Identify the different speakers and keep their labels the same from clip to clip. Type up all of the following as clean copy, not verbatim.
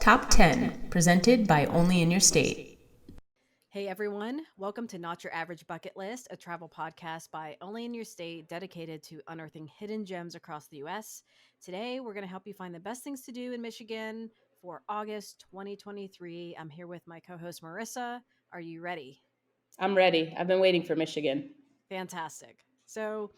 Speaker 1: Top 10, presented by Only in Your State.
Speaker 2: Hey everyone, welcome to Not Your Average Bucket List, a travel podcast by Only in Your State dedicated to unearthing hidden gems across the US. Today, we're going to help you find the best things to do in Michigan for August 2023. I'm here with my co host Marissa. Are you ready?
Speaker 3: I'm ready. I've been waiting for Michigan.
Speaker 2: Fantastic. So,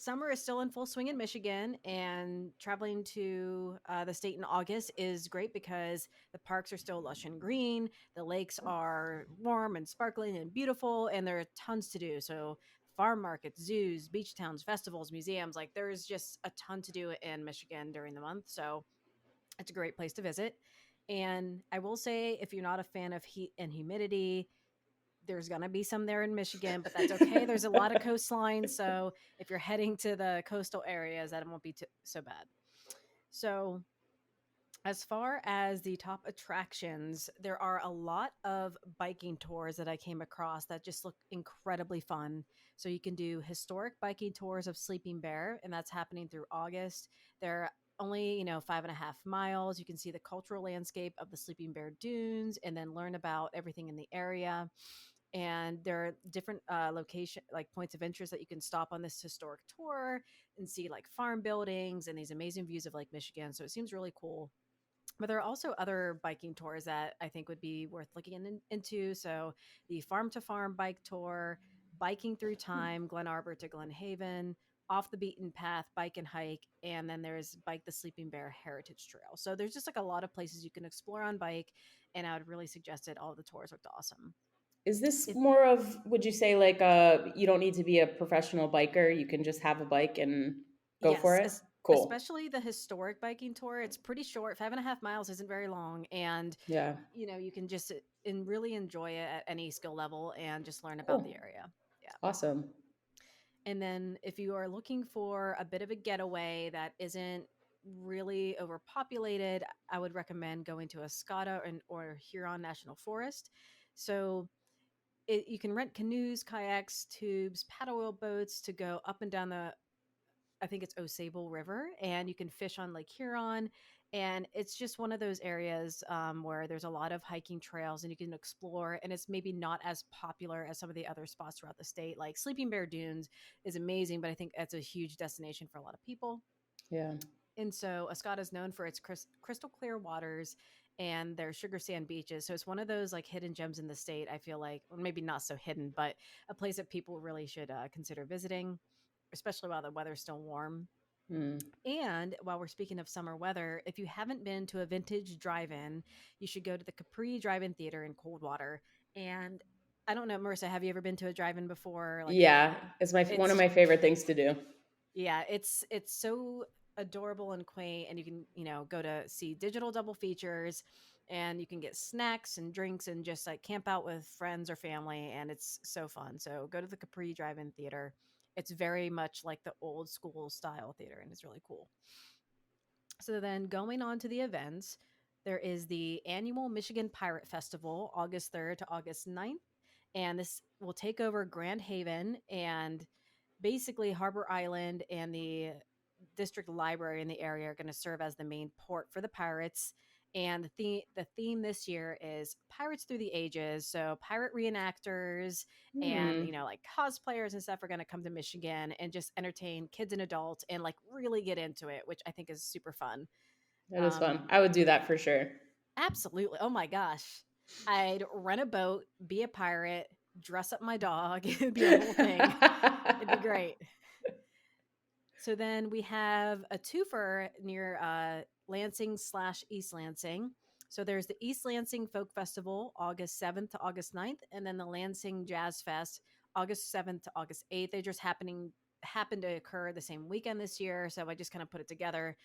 Speaker 2: summer is still in full swing in Michigan, and traveling to the state in August is great because the parks are still lush and green. The lakes are warm and sparkling and beautiful, and there are tons to do. So, farm markets, zoos, beach towns, festivals, museums there's just a ton to do in Michigan during the month. So, it's a great place to visit. And I will say, if you're not a fan of heat and humidity, there's going to be some there in Michigan, but that's okay. There's a lot of coastline. So if you're heading to the coastal areas, that won't be so bad. So, as far as the top attractions, there are a lot of biking tours that I came across that just look incredibly fun. So, you can do historic biking tours of Sleeping Bear, and that's happening through August. They're only 5.5 miles. You can see the cultural landscape of the Sleeping Bear dunes and then learn about everything in the area. And there are different location points of interest that you can stop on this historic tour and see farm buildings and these amazing views of Lake Michigan. So it seems really cool. But there are also other biking tours that I think would be worth looking into. So the farm to farm bike tour, biking through time, Glen Arbor to Glen Haven, off the beaten path bike and hike, and then there's bike the Sleeping Bear Heritage Trail. So there's just a lot of places you can explore on bike, and I would really suggest it. All the tours looked awesome.
Speaker 3: Is this
Speaker 2: It,
Speaker 3: more of, would you say, you don't need to be a professional biker? You can just have a bike and go for
Speaker 2: Yes,
Speaker 3: it? Cool.
Speaker 2: especially the historic biking tour. It's pretty short. 5.5 miles isn't very long, and
Speaker 3: Yeah.
Speaker 2: you can just really enjoy it at any skill level and just learn about the
Speaker 3: Cool.
Speaker 2: area. Yeah.
Speaker 3: Awesome.
Speaker 2: And then if you are looking for a bit of a getaway that isn't really overpopulated, I would recommend going to Escada or Huron National Forest. So you can rent canoes, kayaks, tubes, paddle wheel boats to go up and down I think it's Osable River, and you can fish on Lake Huron. And it's just one of those areas where there's a lot of hiking trails and you can explore. And it's maybe not as popular as some of the other spots throughout the state. Like Sleeping Bear Dunes is amazing, but I think that's a huge destination for a lot of people.
Speaker 3: Yeah.
Speaker 2: And so Escada is known for its crystal clear waters and their sugar sand beaches. So it's one of those hidden gems in the state. I feel like, or maybe not so hidden, but a place that people really should consider visiting, especially while the weather's still warm.
Speaker 3: Hmm.
Speaker 2: And while we're speaking of summer weather, if you haven't been to a vintage drive-in, you should go to the Capri Drive-In Theater in Coldwater. And I don't know, Marissa, have you ever been to a drive-in before?
Speaker 3: Yeah. It's one of
Speaker 2: It's
Speaker 3: my favorite things to do.
Speaker 2: yeah, it's so adorable and quaint, and you can go to see digital double features, and you can get snacks and drinks and just camp out with friends or family, and it's so fun. So go to the Capri Drive-In Theater. It's very much like the old school style theater, and it's really cool. So then going on to the events, there is the annual Michigan Pirate Festival, August 3rd to August 9th. And this will take over Grand Haven and basically Harbor Island and the district library in the area are going to serve as the main port for the pirates. And the theme this year is Pirates Through the Ages. So pirate reenactors and
Speaker 3: Hmm.
Speaker 2: cosplayers and stuff are going to come to Michigan and just entertain kids and adults and really get into it, which I think is super fun.
Speaker 3: That is fun.
Speaker 2: Um,
Speaker 3: I would do that for sure.
Speaker 2: Absolutely. Oh my gosh. I'd rent a boat, be a pirate, dress up my dog. It'd be a whole thing. It'd be great. So then we have a twofer near Lansing/East Lansing. So there's the East Lansing Folk Festival, August 7th to August 9th, and then the Lansing Jazz Fest, August 7th to August 8th. They just happened to occur the same weekend this year, so I just kind of put it together.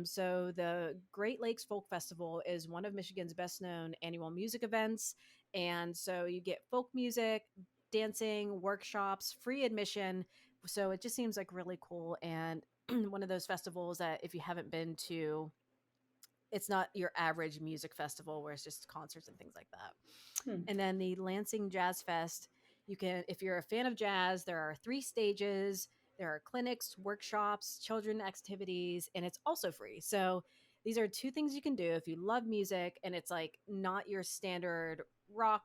Speaker 2: So the Great Lakes Folk Festival is one of Michigan's best known annual music events, and so you get folk music, dancing, workshops, free admission. So it just seems really cool, and one of those festivals that if you haven't been to, it's not your average music festival where it's just concerts and things like that.
Speaker 3: Hmm.
Speaker 2: And then the Lansing Jazz Fest, you can, if you're a fan of jazz, there are 3 stages. There are clinics, workshops, children activities, and it's also free. So these are two things you can do if you love music and it's like not your standard rock,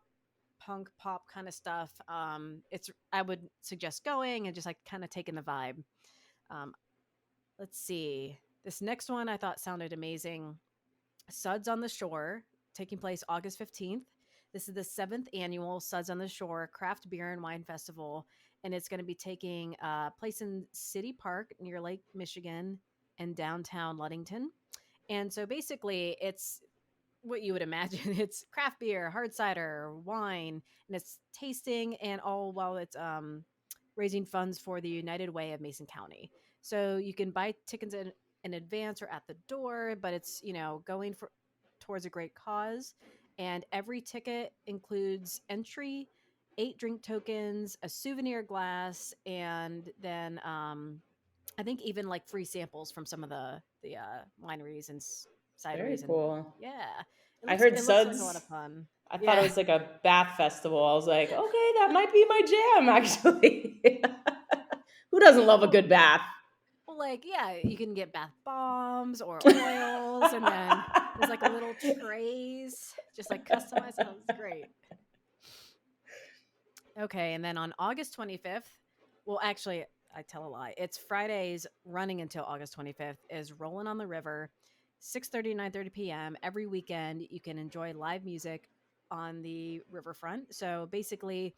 Speaker 2: punk, pop kind of stuff. It's I would suggest going and just like kind of taking the vibe. Um, let's see. This next one I thought sounded amazing. Suds on the Shore, taking place August 15th. This is the seventh annual Suds on the Shore Craft Beer and Wine Festival, and it's going to be taking place in City Park near Lake Michigan and downtown Ludington. And so basically, it's what you would imagine. It's craft beer, hard cider, wine, and it's tasting and all while it's raising funds for the United Way of Mason County. So you can buy tickets in advance or at the door, but it's, going for towards a great cause. And every ticket includes entry, 8 drink tokens, a souvenir glass, and then I think even like free samples from some of the wineries and
Speaker 3: Very
Speaker 2: cideries, and
Speaker 3: cool.
Speaker 2: yeah, it
Speaker 3: I
Speaker 2: looks
Speaker 3: heard
Speaker 2: it looks like a lot
Speaker 3: Suds.
Speaker 2: of fun.
Speaker 3: I thought it
Speaker 2: Yeah.
Speaker 3: was like a bath festival. I was like, okay, that might be my jam, actually. Who doesn't love a
Speaker 2: Well,
Speaker 3: good bath?
Speaker 2: well, like yeah, you can get bath bombs or oils, and then there's like little trays, just like customized. Oh, it's great. Okay, and then on August 25th, well, actually, I tell a lie. It's Fridays running until August 25th is Rolling on the River, 6:30 9:30 p.m. every weekend. You can enjoy live music on the riverfront. So basically,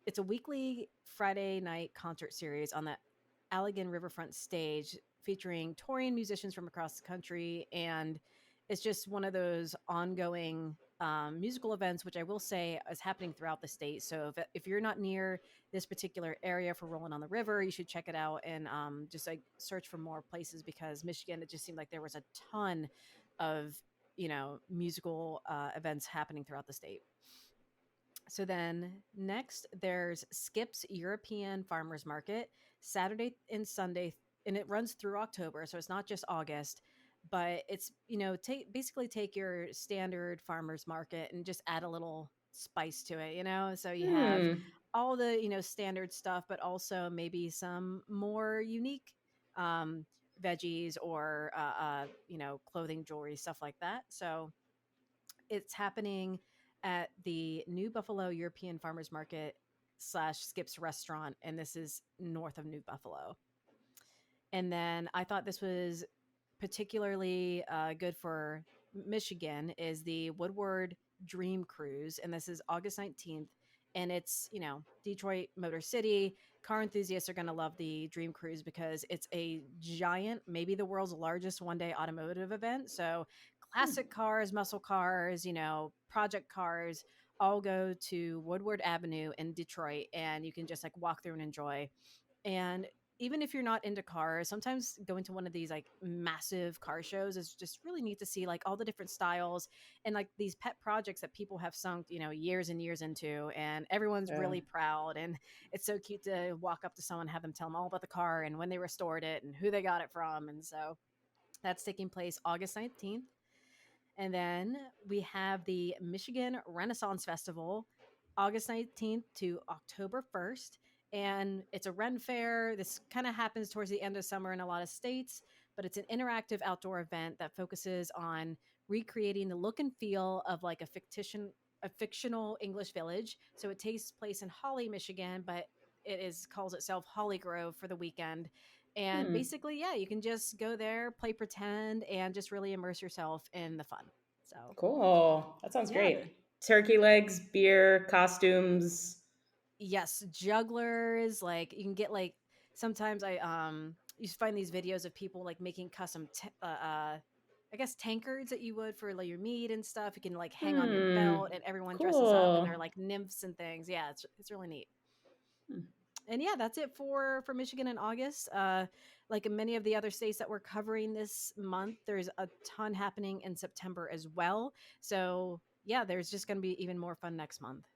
Speaker 2: it's a weekly Friday night concert series on the Allegan Riverfront stage featuring touring musicians from across the country. And it's just one of those ongoing musical events, which I will say is happening throughout the state. So if you're not near this particular area for Rolling on the River, you should check it out and just like search for more places, because Michigan, it just seemed like there was a ton of, musical events happening throughout the state. So then next, there's Skip's European Farmers Market, Saturday and Sunday, and it runs through October, so it's not just August, but it's basically take your standard farmers market and just add a little spice to it. So you have
Speaker 3: Hmm.
Speaker 2: all the standard stuff, but also maybe some more unique um, veggies or clothing, jewelry, stuff like that. So it's happening at the New Buffalo European Farmers Market slash Skip's Restaurant, and this is north of New Buffalo. And then I thought this was particularly good for Michigan is the Woodward Dream Cruise, and this is August 19th. And it's, Detroit Motor City. Car enthusiasts are going to love the Dream Cruise because it's a giant, maybe the world's largest one day automotive event. So, classic cars, muscle cars, project cars all go to Woodward Avenue in Detroit, and you can just like walk through and enjoy. And even if you're not into cars, sometimes going to one of these like massive car shows is just really neat to see like all the different styles and like these pet projects that people have sunk, years and years into, and everyone's
Speaker 3: Yeah.
Speaker 2: really proud. And it's so cute to walk up to someone, have them tell them all about the car and when they restored it and who they got it from. And so that's taking place August 19th. And then we have the Michigan Renaissance Festival, August 19th to October 1st. And it's a Ren fair. This kind of happens towards the end of summer in a lot of states, but it's an interactive outdoor event that focuses on recreating the look and feel of like a fictional English village. So it takes place in Holly, Michigan, but it is calls itself Holly Grove for the weekend. And
Speaker 3: Hmm.
Speaker 2: basically, yeah, you can just go there, play pretend, and just really immerse yourself in the fun. So,
Speaker 3: Cool. That sounds
Speaker 2: yeah,
Speaker 3: great. Turkey legs, beer, costumes.
Speaker 2: yes, jugglers, like you can get like sometimes you find these videos of people like making custom I guess tankards that you would for like your meat and stuff. You can like hang on your
Speaker 3: Hmm.
Speaker 2: belt and everyone dresses up and they're
Speaker 3: Cool.
Speaker 2: like nymphs and things. Yeah, it's really neat.
Speaker 3: Hmm.
Speaker 2: And yeah, that's it for Michigan in August. Like in many of the other states that we're covering this month, there's a ton happening in September as well. So yeah, there's just going to be even more fun next month.